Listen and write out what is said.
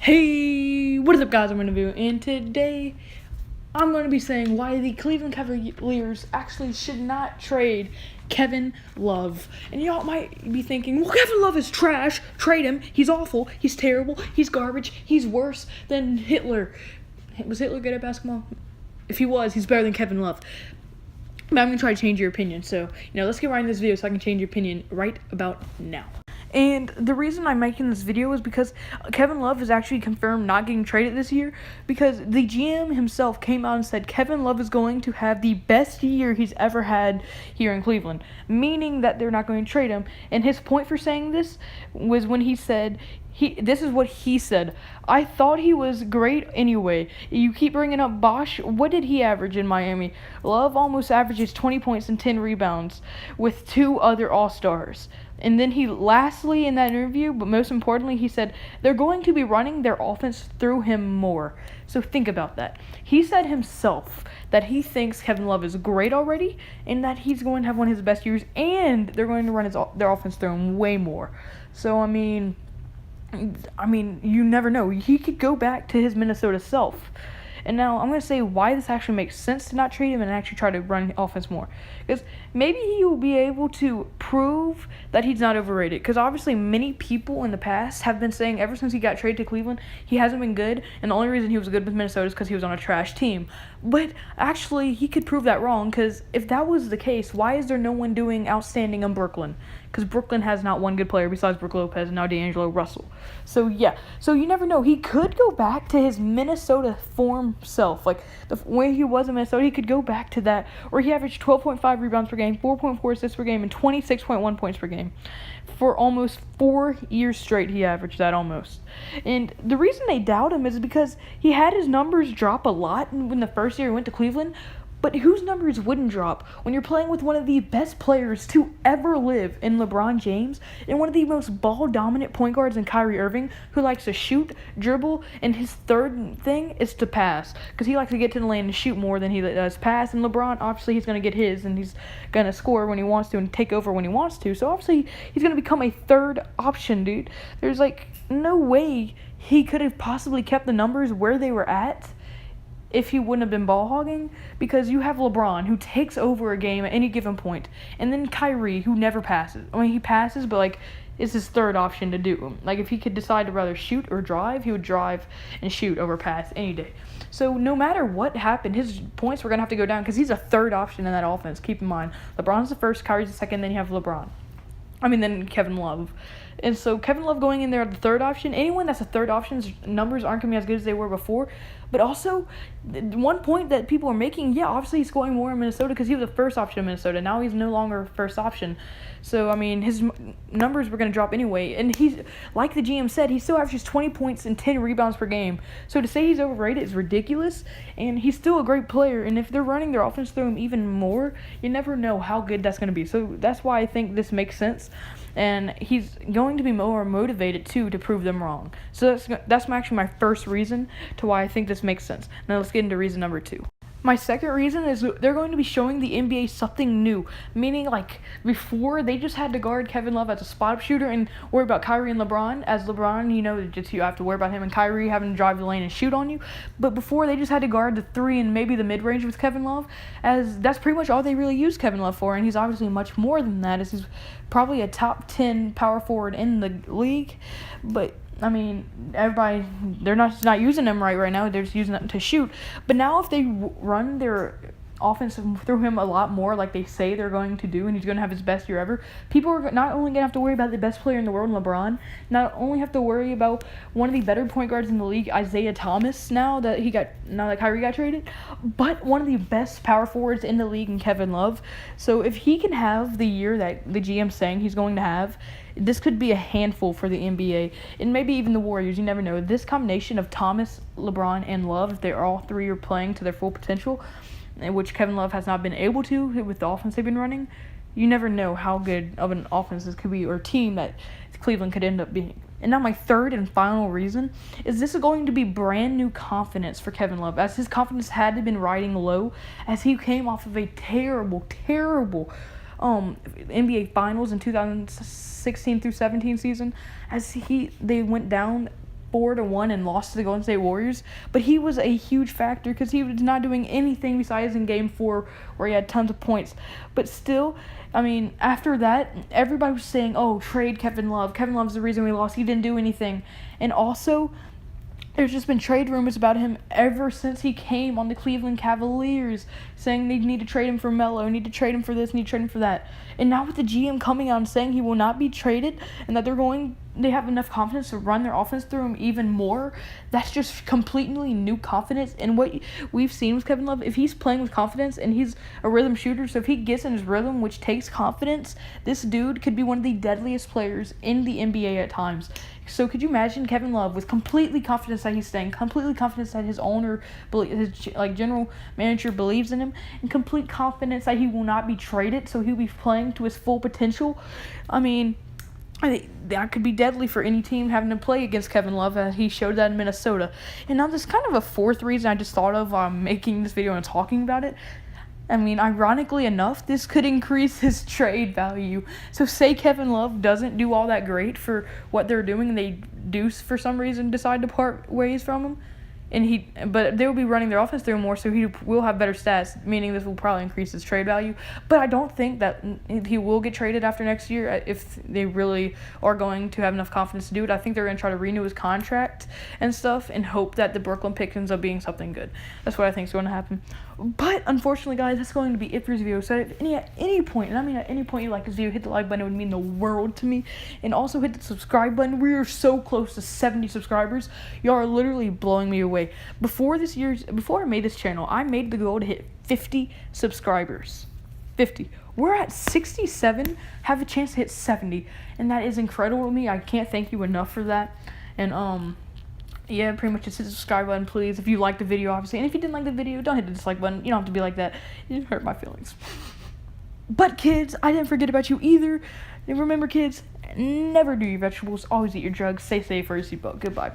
Hey, what is up, guys? I'm going to be, and today I'm going to be saying why the Cleveland Cavaliers actually should not trade Kevin Love. And y'all might be thinking, well, Kevin Love is trash. Trade him. He's awful. He's terrible. He's garbage. He's worse than Hitler. Was Hitler good at basketball? If he was, he's better than Kevin Love. But I'm going to try to change your opinion. So, let's get right into this video so I can change your opinion right about now. And the reason I'm making this video is because Kevin Love is actually confirmed not getting traded this year, because the GM himself came out and said Kevin Love is going to have the best year he's ever had here in Cleveland, meaning that they're not going to trade him. And his point for saying this was when he said, this is what he said: I thought he was great anyway. You keep bringing up Bosch. What did he average in Miami? Love almost averages 20 points and 10 rebounds with 2 other All-Stars. And then he lastly in that interview, but most importantly, he said they're going to be running their offense through him more. So think about that. He said himself that he thinks Kevin Love is great already and that he's going to have one of his best years, and they're going to run their offense through him way more. So, I mean, you never know. He could go back to his Minnesota self. And now I'm going to say why this actually makes sense to not trade him and actually try to run offense more. Because maybe he will be able to prove that he's not overrated. Because obviously many people in the past have been saying ever since he got traded to Cleveland, he hasn't been good. And the only reason he was good with Minnesota is because he was on a trash team. But actually, he could prove that wrong. Because if that was the case, why is there no one doing outstanding in Brooklyn? Because Brooklyn has not one good player besides Brook Lopez and now D'Angelo Russell. So, yeah. So, you never know. He could go back to his Minnesota form self. Like, the way he was in Minnesota, he could go back to that. Where he averaged 12.5 rebounds per game, 4.4 assists per game, and 26.1 points per game. For almost 4 years straight, he averaged that almost. And the reason they doubt him is because he had his numbers drop a lot when the first year he went to Cleveland. But whose numbers wouldn't drop when you're playing with one of the best players to ever live in LeBron James and one of the most ball-dominant point guards in Kyrie Irving, who likes to shoot, dribble, and his third thing is to pass, because he likes to get to the lane and shoot more than he does pass. And LeBron, obviously, he's going to get his, and he's going to score when he wants to and take over when he wants to. So, obviously, he's going to become a third option, dude. There's, no way he could have possibly kept the numbers where they were at if he wouldn't have been ball hogging, because you have LeBron, who takes over a game at any given point, and then Kyrie, who never passes. I mean, he passes, but it's his third option to do. If he could decide to rather shoot or drive, he would drive and shoot over pass any day. So no matter what happened, his points were going to have to go down because he's a third option in that offense. Keep in mind, LeBron's the first, Kyrie's the second, then you have then Kevin Love. And so Kevin Love going in there at the third option, anyone that's a third option's numbers aren't going to be as good as they were before. But also, one point that people are making, obviously he's scoring more in Minnesota because he was the first option in Minnesota. Now he's no longer first option. So, his numbers were going to drop anyway. And he's, like the GM said, he still averages 20 points and 10 rebounds per game. So to say he's overrated is ridiculous. And he's still a great player. And if they're running their offense through him even more, you never know how good that's going to be. So that's why I think this makes sense. And he's going to be more motivated, too, to prove them wrong. So that's actually my first reason to why I think this makes sense. Now let's get into reason number 2. My second reason is they're going to be showing the NBA something new. Meaning, before, they just had to guard Kevin Love as a spot-up shooter and worry about Kyrie and LeBron. As LeBron, just you have to worry about him, and Kyrie having to drive the lane and shoot on you. But before, they just had to guard the 3 and maybe the mid-range with Kevin Love, as that's pretty much all they really use Kevin Love for. And he's obviously much more than that, as he's probably a top 10 power forward in the league. But everybody, they're not using him right now. They're just using him to shoot. But now if they run their offense through him a lot more like they say they're going to do, and he's going to have his best year ever, people are not only going to have to worry about the best player in the world, LeBron, not only have to worry about one of the better point guards in the league, Isaiah Thomas, now that Kyrie got traded, but one of the best power forwards in the league in Kevin Love. So if he can have the year that the GM's saying he's going to have, this could be a handful for the NBA, and maybe even the Warriors. You never know. This combination of Thomas, LeBron, and Love, if they're all three are playing to their full potential, which Kevin Love has not been able to with the offense they've been running, you never know how good of an offense this could be, or team that Cleveland could end up being. And now my third and final reason is this is going to be brand new confidence for Kevin Love, as his confidence had been riding low as he came off of a terrible NBA Finals in 2016 through 17 season, as they went down 4-1 and lost to the Golden State Warriors, but he was a huge factor because he was not doing anything besides in Game 4 where he had tons of points. But still, I mean, after that, everybody was saying, oh, trade Kevin Love. Kevin Love's the reason we lost. He didn't do anything. And also, there's just been trade rumors about him ever since he came on the Cleveland Cavaliers, saying they need to trade him for Melo, need to trade him for this, need to trade him for that. And now with the GM coming out and saying he will not be traded and that they have enough confidence to run their offense through him even more, that's just completely new confidence. And what we've seen with Kevin Love, if he's playing with confidence and he's a rhythm shooter, so if he gets in his rhythm, which takes confidence, this dude could be one of the deadliest players in the NBA at times. So could you imagine Kevin Love with completely confidence that he's staying, completely confidence that his owner, his general manager believes in him, and complete confidence that he will not be traded, so he'll be playing to his full potential? I mean, I think that could be deadly for any team having to play against Kevin Love, as he showed that in Minnesota. And now there's kind of a fourth reason I just thought of making this video and talking about it. I mean, ironically enough, this could increase his trade value. So say Kevin Love doesn't do all that great for what they're doing, and they do, for some reason, decide to part ways from him. But they will be running their offense through more, so he will have better stats, meaning this will probably increase his trade value. But I don't think that he will get traded after next year if they really are going to have enough confidence to do it. I think they're going to try to renew his contract and stuff and hope that the Brooklyn pick ends up being something good. That's what I think is going to happen. But unfortunately, guys, that's going to be it for this video. So if at any point, and I mean at any point you like this video, hit the like button. It would mean the world to me. And also hit the subscribe button. We are so close to 70 subscribers. Y'all are literally blowing me away. Before I made this channel, I made the goal to hit 50 subscribers. 50. We're at 67, have a chance to hit 70, and that is incredible to me. I can't thank you enough for that. And yeah, pretty much just hit the subscribe button, please, if you liked the video, obviously. And if you didn't like the video, don't hit the dislike button. You don't have to be like that. It hurt my feelings. But kids, I didn't forget about you either. And remember, kids, never do your vegetables, always eat your drugs. Stay safe, or your seatbelt. Goodbye.